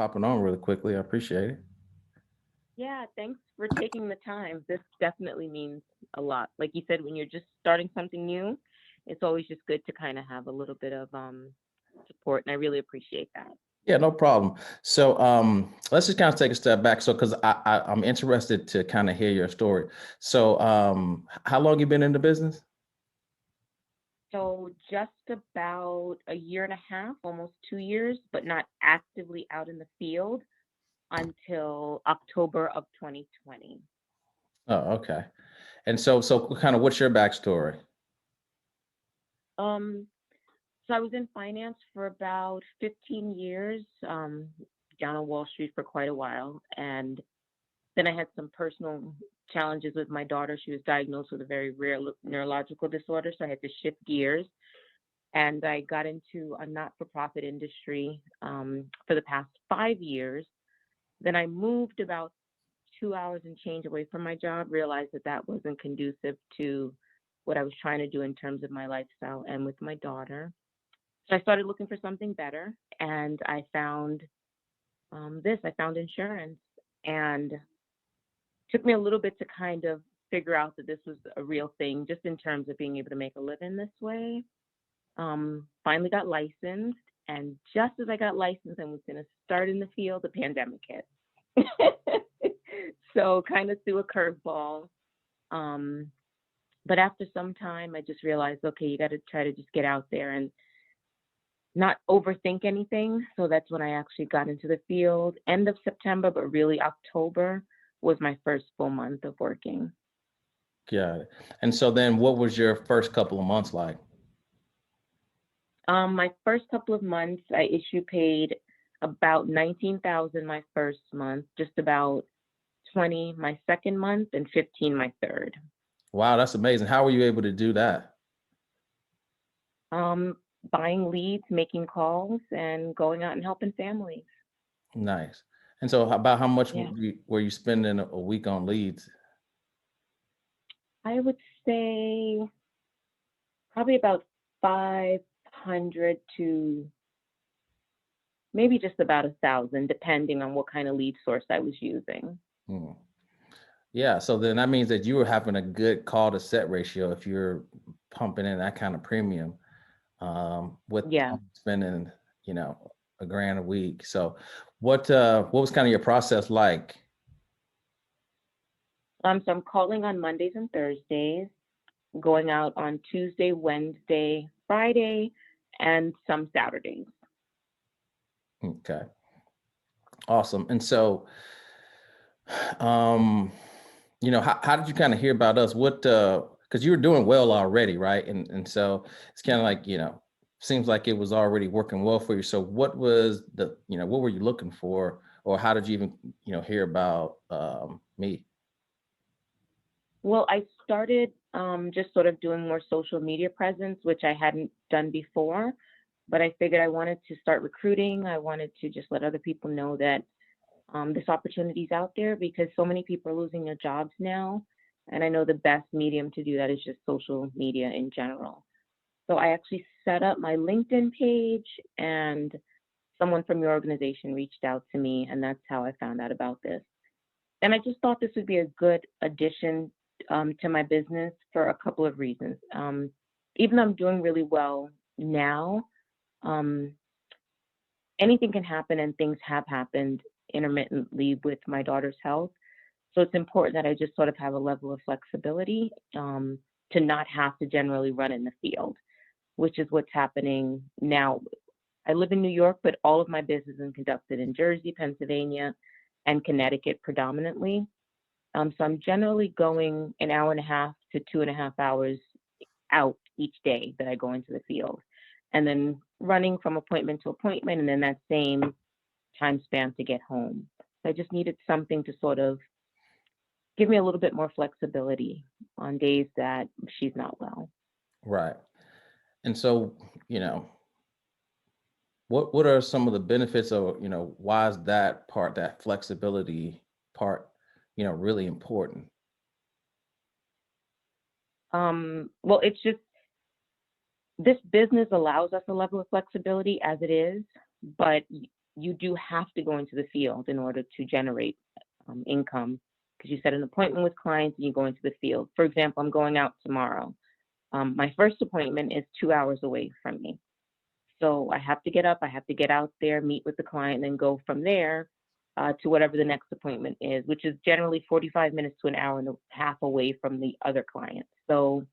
hopping on really quickly. I appreciate it. Yeah, thanks for taking the time. This definitely means a lot. Like you said, when you're just starting something new, it's always just good to kind of have a little bit of support, and I really appreciate that. Yeah, no problem. So let's just kind of take a step back. So because I'm interested to kind of hear your story. So how long you been in the business? So just about a year and a half, almost 2 years, but not actively out in the field until October of 2020. Oh, okay. And so kind of what's your backstory? Um, so I was in finance for about 15 years, down on Wall Street for quite a while, and then I had some personal challenges with my daughter. She was diagnosed with a very rare neurological disorder, so I had to shift gears. And I got into a not for profit industry for the past 5 years. Then I moved about 2 hours and change away from my job, realized that that wasn't conducive to what I was trying to do in terms of my lifestyle and with my daughter. So I started looking for something better, and I found this. I found insurance, and took me a little bit to kind of figure out that this was a real thing, just in terms of being able to make a living this way. Finally got licensed, and just as I got licensed and was going to start in the field, the pandemic hit. So kind of threw a curveball. Um, but after some time, I just realized, okay, you got to try to just get out there and not overthink anything. So that's when I actually got into the field, end of September, but really October was my first full month of working. Got it. And so then what was your first couple of months like? My first couple of months, I issue paid about 19,000 my first month, just about 20 my second month, and 15 my third. Wow, that's amazing. How were you able to do that? Buying leads, making calls, and going out and helping families. Nice. And so about how much Yeah, were you spending a week on leads? I would say probably about 500 to maybe just about 1,000, depending on what kind of lead source I was using. Hmm. Yeah, so then that means that you were having a good call to set ratio if you're pumping in that kind of premium with Yeah. spending, you know, a grand a week. So what was kind of your process like? So I'm calling on Mondays and Thursdays, going out on Tuesday, Wednesday, Friday, and some Saturdays. Okay, awesome. And so um, how did you kind of hear about us? What because you were doing well already, right? And so it's kind of like, seems like it was already working well for you. So what was what were you looking for, or how did you even, hear about me? Well, I started just sort of doing more social media presence, which I hadn't done before, but I figured I wanted to start recruiting. I wanted to just let other people know that this opportunity is out there, because so many people are losing their jobs now. And I know the best medium to do that is just social media in general. So I actually set up my LinkedIn page, and someone from your organization reached out to me, and that's how I found out about this. And I just thought this would be a good addition to my business for a couple of reasons. Even though I'm doing really well now, um, anything can happen, and things have happened intermittently with my daughter's health. So it's important that I just sort of have a level of flexibility, to not have to generally run in the field, which is what's happening now. I live in New York, but all of my business is conducted in Jersey, Pennsylvania, and Connecticut predominantly. So I'm generally going an hour and a half to 2.5 hours out each day that I go into the field, and then running from appointment to appointment, and then that same time span to get home. So I just needed something to sort of give me a little bit more flexibility on days that she's not well. Right. And so, you know, what are some of the benefits of, why is that part, that flexibility part, really important? Well, it's just this business allows us a level of flexibility as it is, but you do have to go into the field in order to generate income, because you set an appointment with clients and you go into the field. For example, I'm going out tomorrow. My first appointment is 2 hours away from me. So I have to get up, I have to get out there, meet with the client, and then go from there to whatever the next appointment is, which is generally 45 minutes to an hour and a half away from the other client. So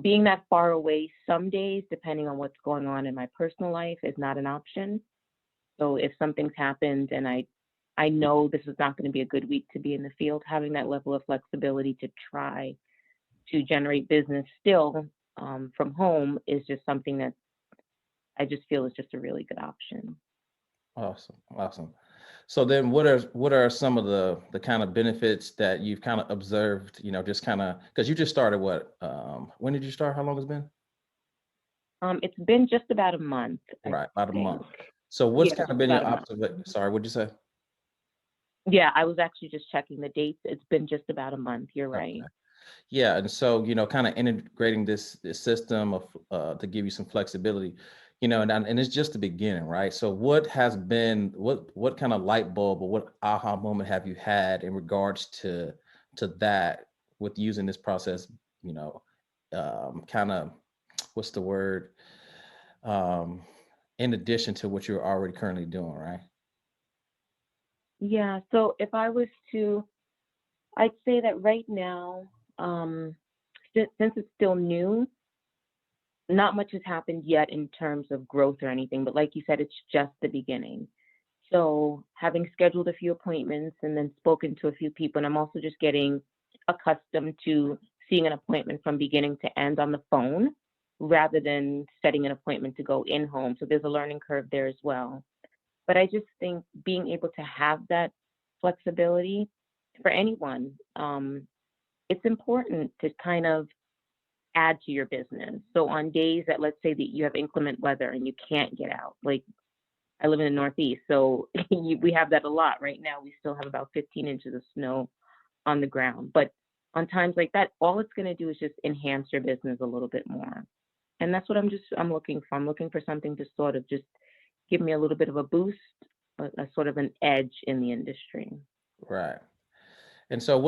being that far away some days, depending on what's going on in my personal life, is not an option. So if something's happened and I know this is not going to be a good week to be in the field, having that level of flexibility to try to generate business still from home is just something that I just feel is just a really good option. Awesome, awesome. So then what are some of the kind of benefits that you've kind of observed, just kind of because you just started what when did you start? How long has it been? It's been just about a month, I Right, about a think. month. So what's Yeah, kind of just been about your a month. observation? Sorry, what'd you say? Yeah, I was actually just checking the dates. It's been just about a month. You're right. Okay. Yeah, and so kind of integrating this system of to give you some flexibility, and it's just the beginning, right? So what has been what kind of light bulb or what aha moment have you had in regards to that with using this process, you know, kind of what's the word? Um, in addition to what you're already currently doing, right? Yeah, so if I was to, I'd say that right now, um, since it's still new, not much has happened yet in terms of growth or anything, but like you said, it's just the beginning. So having scheduled a few appointments and then spoken to a few people, and I'm also just getting accustomed to seeing an appointment from beginning to end on the phone rather than setting an appointment to go in home. So there's a learning curve there as well. But I just think being able to have that flexibility for anyone, it's important to kind of add to your business. So on days that, let's say that you have inclement weather and you can't get out, like I live in the Northeast, so we have that a lot. Right now, we still have about 15 inches of snow on the ground. But on times like that, all it's going to do is just enhance your business a little bit more. And that's what I'm looking for. I'm looking for something to sort of just give me a little bit of a boost, a sort of an edge in the industry. Right. And so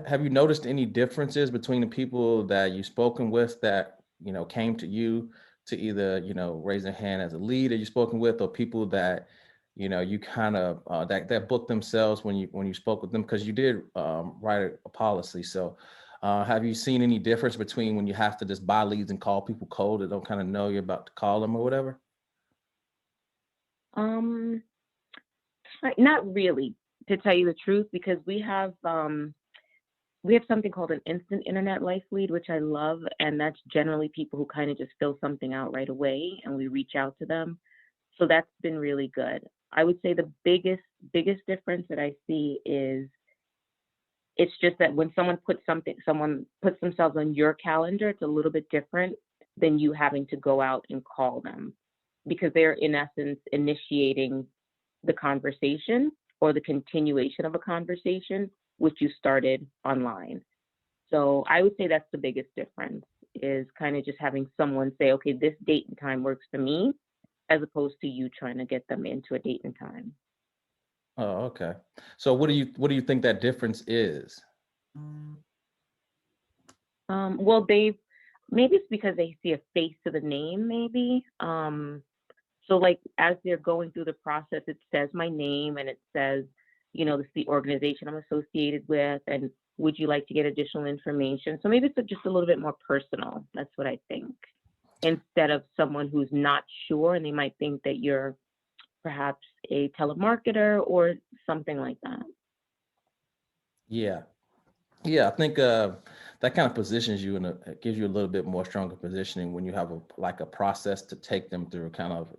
have you noticed any differences between the people that you've spoken with that, came to you to either, raise their hand as a lead that you've spoken with, or people that, you kind of that booked themselves when you spoke with them because you did write a policy. So have you seen any difference between when you have to just buy leads and call people cold that don't kind of know you're about to call them or whatever? Um, Not really, to tell you the truth, because we have something called an instant internet life lead, which I love, and that's generally people who kind of just fill something out right away, and we reach out to them. So that's been really good. I would say the biggest difference that I see is it's just that when someone puts themselves on your calendar, it's a little bit different than you having to go out and call them, because they're in essence initiating the conversation or the continuation of a conversation which you started online. So I would say that's the biggest difference, is kind of just having someone say, okay, this date and time works for me, as opposed to you trying to get them into a date and time. Oh, okay. So what do you think that difference is? Well, maybe it's because they see a face to the name, maybe. So like as they're going through the process, it says my name and it says, this is the organization I'm associated with, and would you like to get additional information? So maybe it's just a little bit more personal. That's what I think. Instead of someone who's not sure and they might think that you're perhaps a telemarketer or something like that. Yeah. Yeah, I think that kind of positions you it gives you a little bit more stronger positioning when you have a process to take them through, kind of,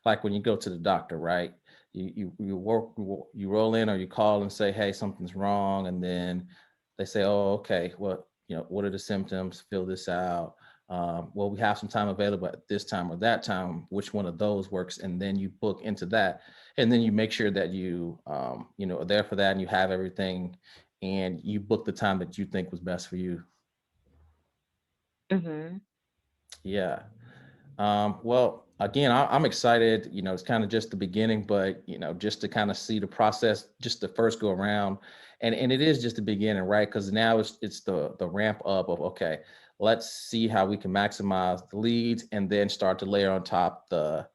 like when you go to the doctor, right? You roll in or you call and say, hey, something's wrong, and then they say, oh, okay, well, what are the symptoms? Fill this out. Well, we have some time available at this time or that time. Which one of those works? And then you book into that, and then you make sure that you are there for that, and you have everything and you book the time that you think was best for you. Hmm. Yeah. Well, again, I'm excited. It's kind of just the beginning, but just to kind of see the process, just the first go around, and it is just the beginning, right? Because now it's the ramp up of, okay, let's see how we can maximize the leads, and then start to layer on top the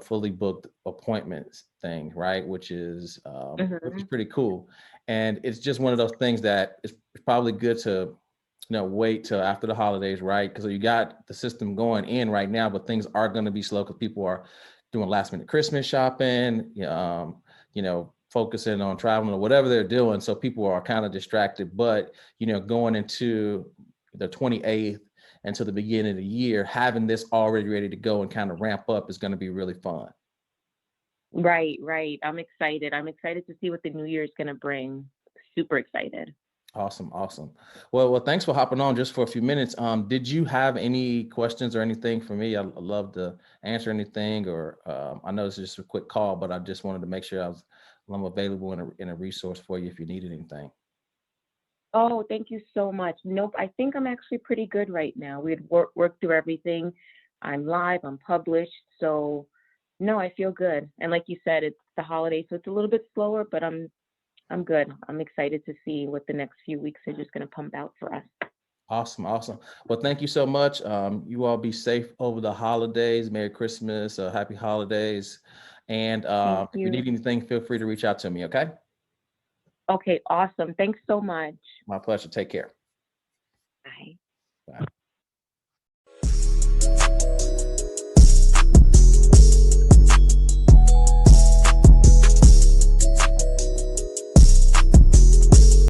fully booked appointments thing, right? Which is Hmm. pretty cool. And it's just one of those things that it's probably good to wait till after the holidays, right? Because you got the system going in right now, but things are going to be slow because people are doing last minute Christmas shopping, focusing on traveling or whatever they're doing. So people are kind of distracted. But going into the 28th until the beginning of the year, having this already ready to go and kind of ramp up is going to be really fun. Right, right. I'm excited. I'm excited to see what the new year is going to bring. Super excited. Awesome, awesome. Well, thanks for hopping on just for a few minutes. Did you have any questions or anything for me? I'd love to answer anything, or I know this is just a quick call, but I just wanted to make sure I'm available in a resource for you if you needed anything. Oh, thank you so much. Nope, I think I'm actually pretty good right now. We had worked through everything. I'm live, I'm published. So, no, I feel good. And like you said, it's the holiday, so it's a little bit slower, but I'm good. I'm excited to see what the next few weeks are just going to pump out for us. Awesome, awesome. Well, thank you so much. You all be safe over the holidays. Merry Christmas, happy holidays. And Thank if you you. need anything, feel free to reach out to me. Okay. Okay, awesome. Thanks so much. My pleasure. Take care. Bye. Bye.